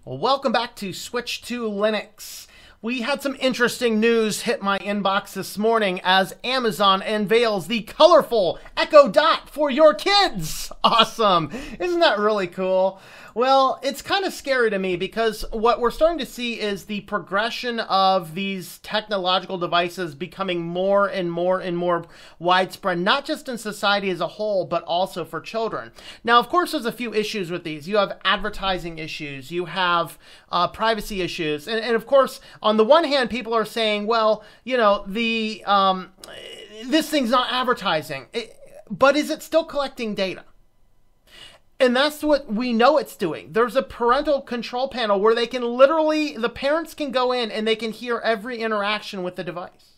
Well, welcome back to Switch to Linux. We had some interesting news hit my inbox this morning as Amazon unveils the colorful Echo Dot for your kids. Awesome. Isn't that really cool? Well, it's kind of scary to me because what we're starting to see is the progression of these technological devices becoming more and more and more widespread, not just in society as a whole, but also for children. Now, of course, there's a few issues with these. You have advertising issues, you have privacy issues, and of course, on the one hand, people are saying, well, you know, this thing's not advertising, but is it still collecting data? And that's what we know it's doing. There's a parental control panel where they can literally, the parents can go in and they can hear every interaction with the device.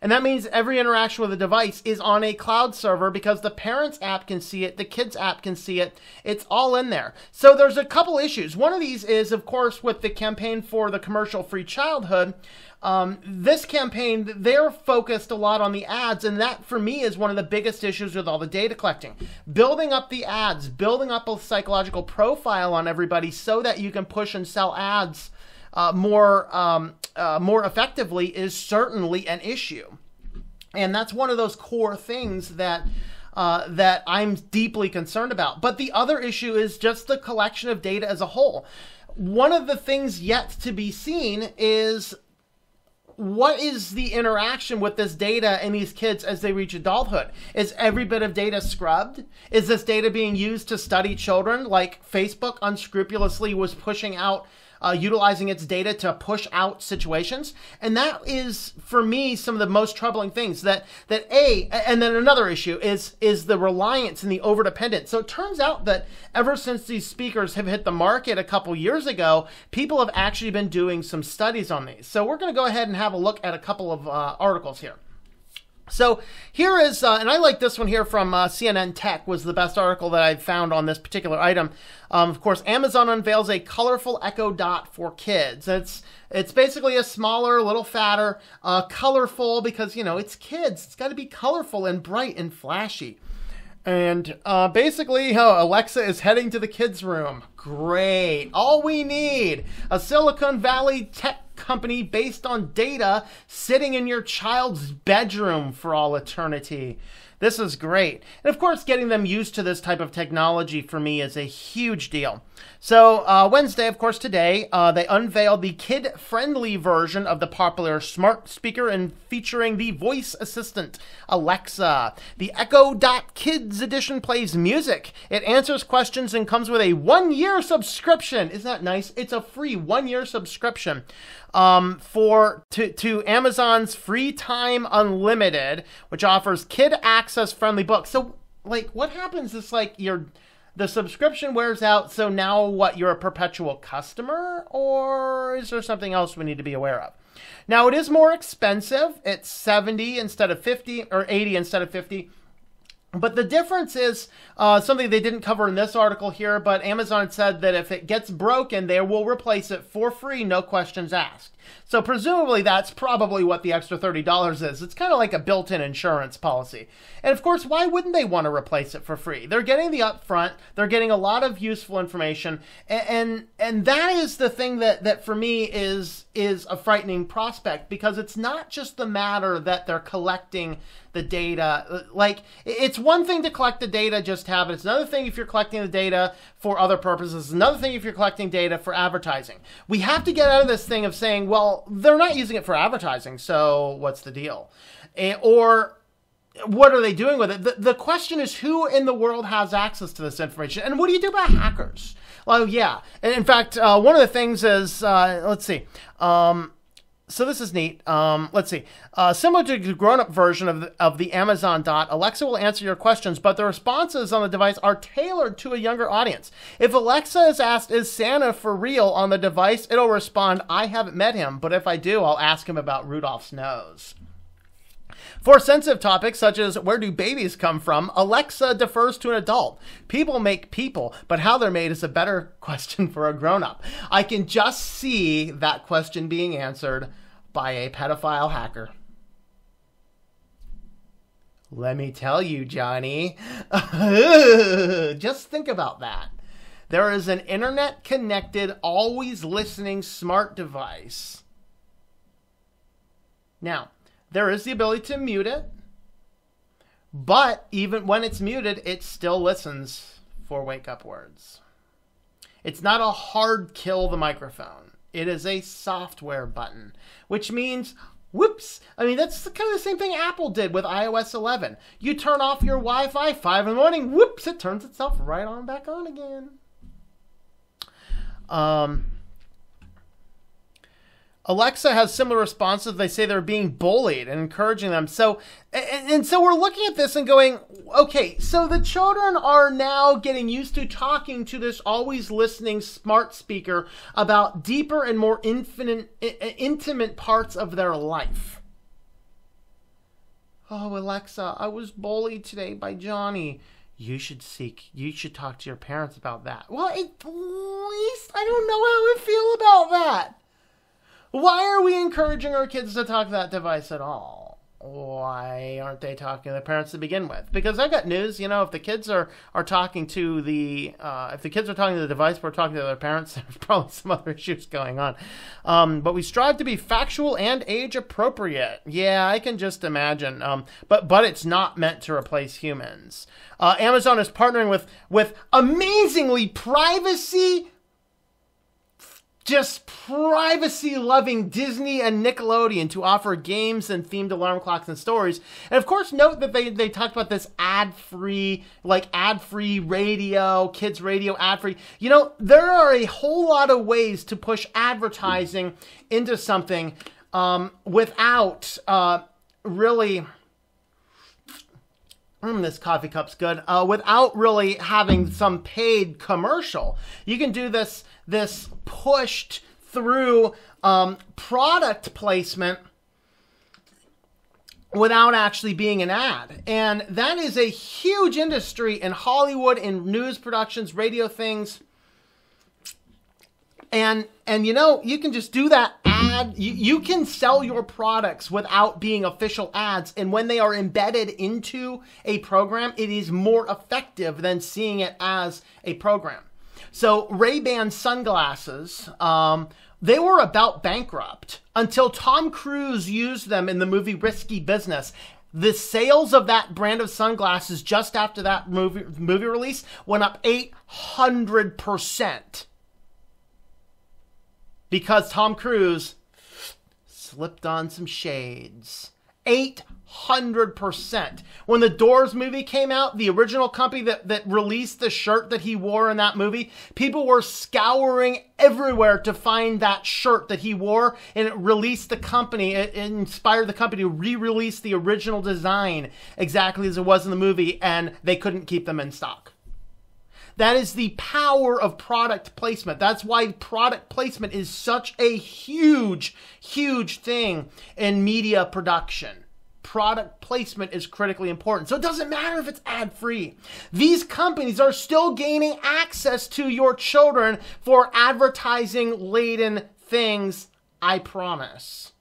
And that means every interaction with the device is on a cloud server because the parents' app can see it, the kids' app can see it. It's all in there. So there's a couple issues. One of these is, of course, with the campaign for the commercial-free childhood. This campaign, they're focused a lot on the ads, and that, for me, is one of the biggest issues with all the data collecting. Building up the ads, building up a psychological profile on everybody so that you can push and sell ads more effectively is certainly an issue. And that's one of those core things that that I'm deeply concerned about. But the other issue is just the collection of data as a whole. One of the things yet to be seen is what is the interaction with this data and these kids as they reach adulthood? Is every bit of data scrubbed? Is this data being used to study children like Facebook unscrupulously was pushing out, utilizing its data to push out situations? And that is, for me, some of the most troubling things. And then another issue is the reliance and the overdependence. So it turns out that ever since these speakers have hit the market a couple years ago, people have actually been doing some studies on these. So we're going to go ahead and have a look at a couple of articles here. So here is, and I like this one here from CNN Tech, was the best article that I found on this particular item. Of course, Amazon unveils a colorful Echo Dot for kids. It's basically a smaller, a little fatter, colorful, because, you know, it's kids. It's got to be colorful and bright and flashy. And basically, Alexa is heading to the kids' room. Great. All we need. A Silicon Valley tech company based on data sitting in your child's bedroom for all eternity. This is great. And of course, getting them used to this type of technology for me is a huge deal. So Wednesday, of course, today, they unveiled the kid-friendly version of the popular smart speaker and featuring the voice assistant, Alexa. The Echo Dot Kids Edition plays music. It answers questions and comes with a 1-year subscription. Isn't that nice? It's a free 1-year subscription to Amazon's Free Time Unlimited, which offers kid access-friendly books. So, like, what happens is, like, the subscription wears out, so now what, you're a perpetual customer? Or is there something else we need to be aware of? Now, it is more expensive. It's 70 instead of 50, or 80 instead of 50. But the difference is something they didn't cover in this article here, but Amazon said that if it gets broken, they will replace it for free, no questions asked. So presumably that's probably what the extra $30 is. It's kind of like a built-in insurance policy. And of course, why wouldn't they want to replace it for free? They're getting the upfront, they're getting a lot of useful information, and that is the thing that for me is a frightening prospect, because it's not just the matter that they're collecting the data. Like, it's one thing to collect the data, just have it. It's another thing if you're collecting the data for other purposes. It's another thing if you're collecting data for advertising. We have to get out of this thing of saying, well, they're not using it for advertising, so what's the deal? Or what are they doing with it? The question is, who in the world has access to this information? And what do you do about hackers? Well, yeah. And in fact, one of the things is, let's see. So this is neat. Let's see. Similar to the grown-up version of the Amazon Dot, Alexa will answer your questions, but the responses on the device are tailored to a younger audience. If Alexa is asked, is Santa for real on the device, it'll respond, I haven't met him, but if I do, I'll ask him about Rudolph's nose. For sensitive topics such as where do babies come from, Alexa defers to an adult. People make people, but how they're made is a better question for a grown-up. I can just see that question being answered by a pedophile hacker. Let me tell you, Johnny. Just think about that. There is an internet-connected, always listening smart device. Now, there is the ability to mute it, but even when it's muted, it still listens for wake-up words. It's not a hard kill the microphone. It is a software button, which means, whoops. I mean, that's kind of the same thing Apple did with iOS 11. You turn off your Wi-Fi 5 in the morning, whoops, it turns itself right on back on again. Alexa has similar responses. They say they're being bullied and encouraging them. So we're looking at this and going, okay, so the children are now getting used to talking to this always listening smart speaker about deeper and more intimate parts of their life. Oh, Alexa, I was bullied today by Johnny. You should talk to your parents about that. Well, at least I don't know how I feel about that. Why are we encouraging our kids to talk to that device at all? Why aren't they talking to their parents to begin with? Because I got news, if the kids are talking to the device, but we're talking to their parents, there's probably some other issues going on. But we strive to be factual and age appropriate. Yeah, I can just imagine. But it's not meant to replace humans. Amazon is partnering with amazingly privacy-loving Disney and Nickelodeon to offer games and themed alarm clocks and stories. And of course, note that they talked about this ad-free radio, kids radio ad-free. There are a whole lot of ways to push advertising into something without really... this coffee cup's good. Without really having some paid commercial. You can do this pushed through product placement without actually being an ad. And that is a huge industry in Hollywood, in news productions, radio things. And you can just do that ad. You can sell your products without being official ads. And when they are embedded into a program, it is more effective than seeing it as a program. So Ray-Ban sunglasses, they were about bankrupt until Tom Cruise used them in the movie Risky Business. The sales of that brand of sunglasses just after that movie release went up 800%. Because Tom Cruise slipped on some shades. 800%. When the Doors movie came out, the original company that released the shirt that he wore in that movie, people were scouring everywhere to find that shirt that he wore, and it inspired the company to re-release the original design exactly as it was in the movie, and they couldn't keep them in stock. That is the power of product placement. That's why product placement is such a huge, huge thing in media production. Product placement is critically important. So it doesn't matter if it's ad-free. These companies are still gaining access to your children for advertising-laden things, I promise.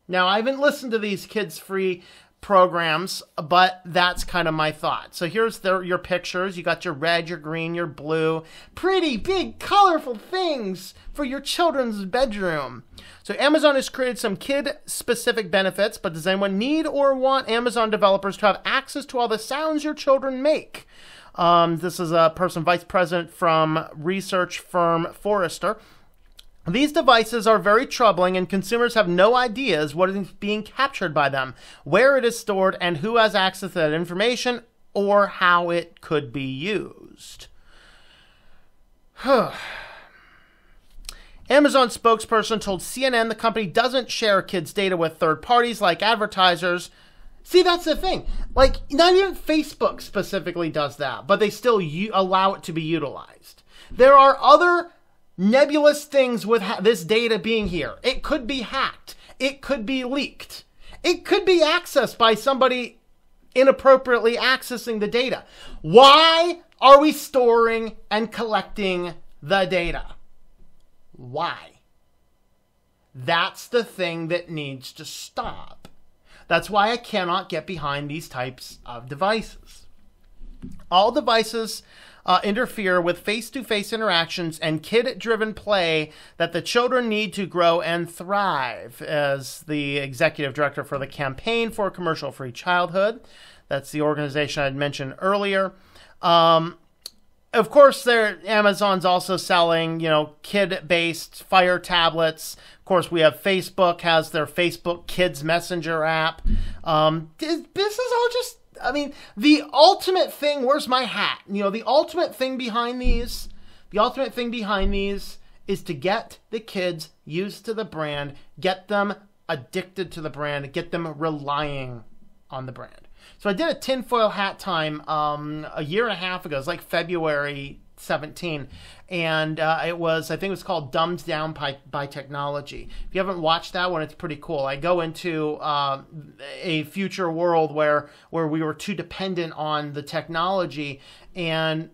Now, I haven't listened to these kids-free programs, but that's kind of my thought. So here's your pictures. You got your red, your green, your blue. Pretty big, colorful things for your children's bedroom. So Amazon has created some kid-specific benefits, but does anyone need or want Amazon developers to have access to all the sounds your children make? This is a vice president from research firm Forrester. These devices are very troubling, and consumers have no ideas what is being captured by them, where it is stored, and who has access to that information, or how it could be used. Amazon spokesperson told CNN the company doesn't share kids' data with third parties like advertisers. See, that's the thing. Not even Facebook specifically does that, but they still allow it to be utilized. There are other nebulous things with this data being here. It could be hacked. It could be leaked. It could be accessed by somebody inappropriately accessing the data. Why are we storing and collecting the data? Why? That's the thing that needs to stop. That's why I cannot get behind these types of devices. All devices interfere with face-to-face interactions and kid-driven play that the children need to grow and thrive, as the executive director for the Campaign for Commercial-Free Childhood. That's the organization I had mentioned earlier. Of course, Amazon's also selling, kid-based Fire tablets. Of course, we have Facebook has their Facebook Kids Messenger app. This is all just, the ultimate thing. Where's my hat? The ultimate thing behind these is to get the kids used to the brand, get them addicted to the brand, get them relying on the brand. So I did a tinfoil hat time a year and a half ago. It was like February 17. And I think it was called Dumbed Down by Technology. If you haven't watched that one, it's pretty cool. I go into a future world where we were too dependent on the technology, and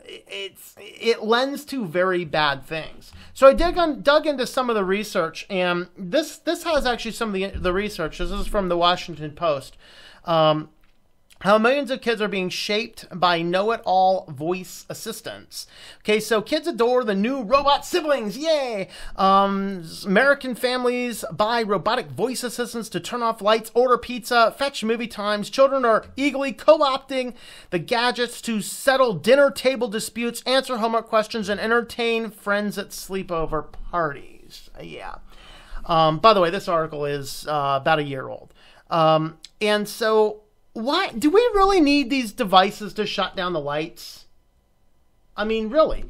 it lends to very bad things. So I dug into some of the research, and this has actually some of the research. This is from the Washington Post. How millions of kids are being shaped by know-it-all voice assistants. Okay, so kids adore the new robot siblings. Yay! American families buy robotic voice assistants to turn off lights, order pizza, fetch movie times. Children are eagerly co-opting the gadgets to settle dinner table disputes, answer homework questions, and entertain friends at sleepover parties. Yeah. By the way, this article is about a year old. And so, why do we really need these devices to shut down the lights? Really.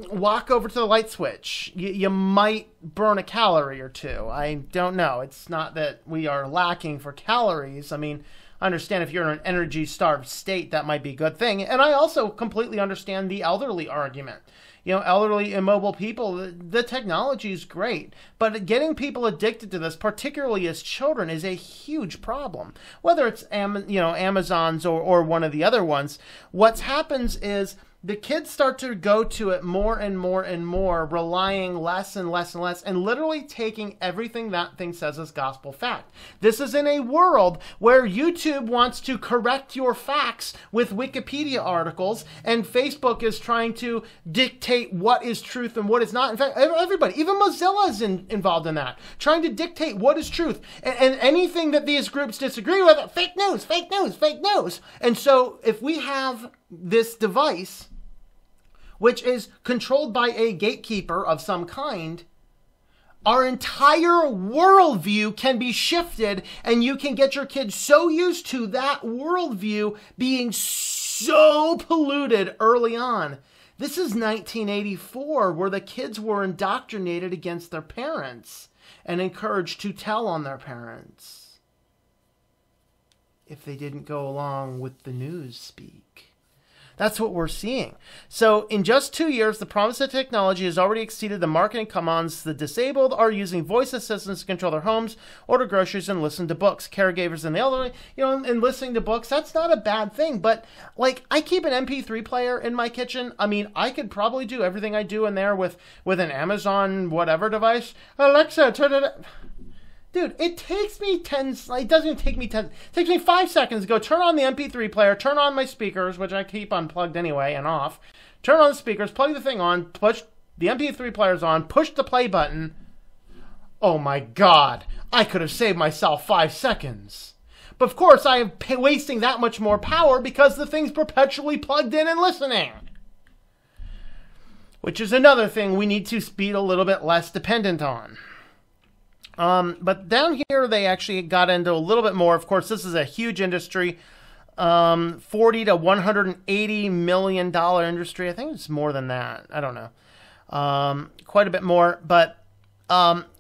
Walk over to the light switch. You might burn a calorie or two. I don't know. It's not that we are lacking for calories. I understand if you're in an energy-starved state, that might be a good thing. And I also completely understand the elderly argument. Elderly, immobile people, the technology is great. But getting people addicted to this, particularly as children, is a huge problem. Whether it's Amazon's or one of the other ones, what happens is the kids start to go to it more and more and more, relying less and less and less, and literally taking everything that thing says as gospel fact. This is in a world where YouTube wants to correct your facts with Wikipedia articles, and Facebook is trying to dictate what is truth and what is not. In fact, everybody, even Mozilla is involved in that, trying to dictate what is truth. And anything that these groups disagree with, fake news, fake news, fake news. And so if we have this device, which is controlled by a gatekeeper of some kind, our entire worldview can be shifted, and you can get your kids so used to that worldview being so polluted early on. This is 1984, where the kids were indoctrinated against their parents and encouraged to tell on their parents if they didn't go along with the news speak. That's what we're seeing. So in just 2 years, the promise of technology has already exceeded the marketing commands. The disabled are using voice assistants to control their homes, order groceries, and listen to books. Caregivers and the elderly, and listening to books, that's not a bad thing. But, I keep an MP3 player in my kitchen. I could probably do everything I do in there with an Amazon whatever device. Alexa, turn it up. Dude, it takes me it doesn't take me 10, it takes me 5 seconds to go turn on the MP3 player, turn on my speakers, which I keep unplugged anyway and off, turn on the speakers, plug the thing on, push the MP3 players on, push the play button. Oh my God, I could have saved myself 5 seconds. But of course, I am wasting that much more power because the thing's perpetually plugged in and listening. Which is another thing we need to be a little bit less dependent on. But down here, they actually got into a little bit more. Of course, this is a huge industry, $40 to $180 million industry. I think it's more than that. I don't know. Quite a bit more. But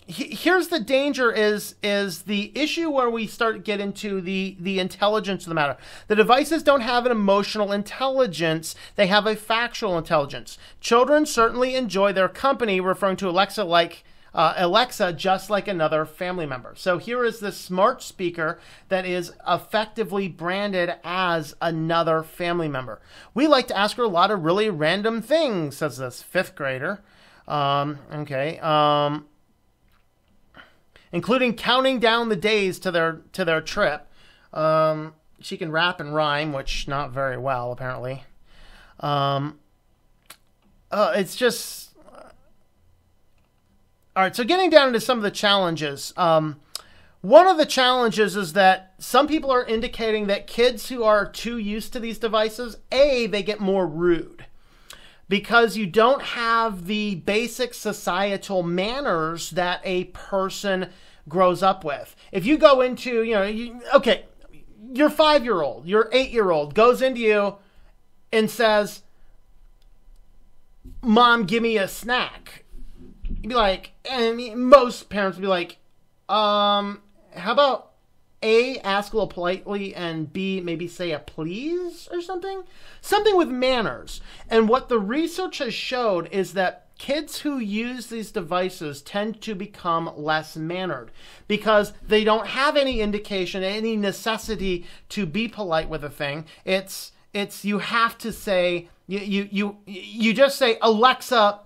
here's the danger is the issue where we start to get into the intelligence of the matter. The devices don't have an emotional intelligence. They have a factual intelligence. Children certainly enjoy their company, referring to Alexa just like another family member. So here is this smart speaker that is effectively branded as another family member. We like to ask her a lot of really random things, says this 5th grader. Including counting down the days to their trip. She can rap and rhyme, which not very well, apparently. It's just... All right, so getting down into some of the challenges. One of the challenges is that some people are indicating that kids who are too used to these devices, they get more rude because you don't have the basic societal manners that a person grows up with. If you go into, your 5-year-old, your 8-year-old goes into you and says, "Mom, give me a snack." You'd be like, and most parents would be like, how about A, ask a little politely, and B, maybe say a please or something? Something with manners. And what the research has showed is that kids who use these devices tend to become less mannered because they don't have any indication, any necessity to be polite with a thing. It's you have to say, you just say, "Alexa,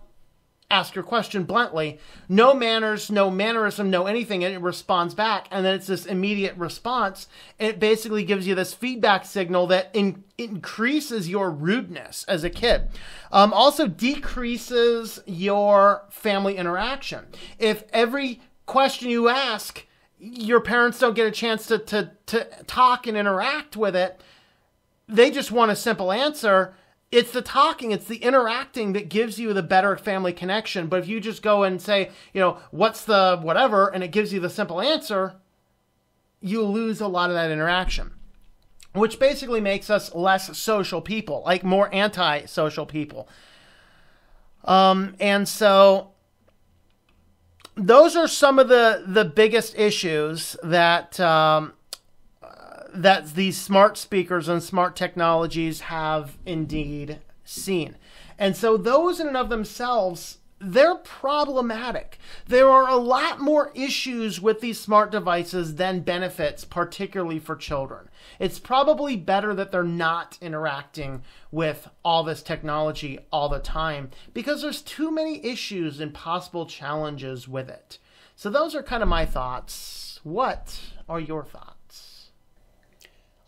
ask your question bluntly." No manners, no mannerism, no anything, and it responds back. And then it's this immediate response. It basically gives you this feedback signal that increases your rudeness as a kid. Also decreases your family interaction. If every question you ask, your parents don't get a chance to talk and interact with it, they just want a simple answer. It's the talking, it's the interacting that gives you the better family connection. But if you just go and say, "What's the whatever," and it gives you the simple answer, you lose a lot of that interaction, which basically makes us less social people, like more anti-social people. And so those are some of the biggest issues that these smart speakers and smart technologies have indeed seen. And so those in and of themselves, they're problematic. There are a lot more issues with these smart devices than benefits, particularly for children. It's probably better that they're not interacting with all this technology all the time because there's too many issues and possible challenges with it. So those are kind of my thoughts. What are your thoughts?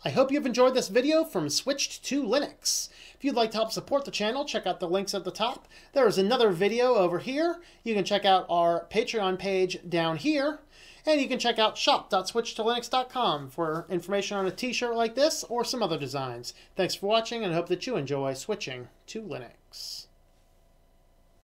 I hope you've enjoyed this video from Switched to Linux. If you'd like to help support the channel, check out the links at the top. There is another video over here. You can check out our Patreon page down here. And you can check out shop.switchtolinux.com for information on a t-shirt like this or some other designs. Thanks for watching and I hope that you enjoy switching to Linux.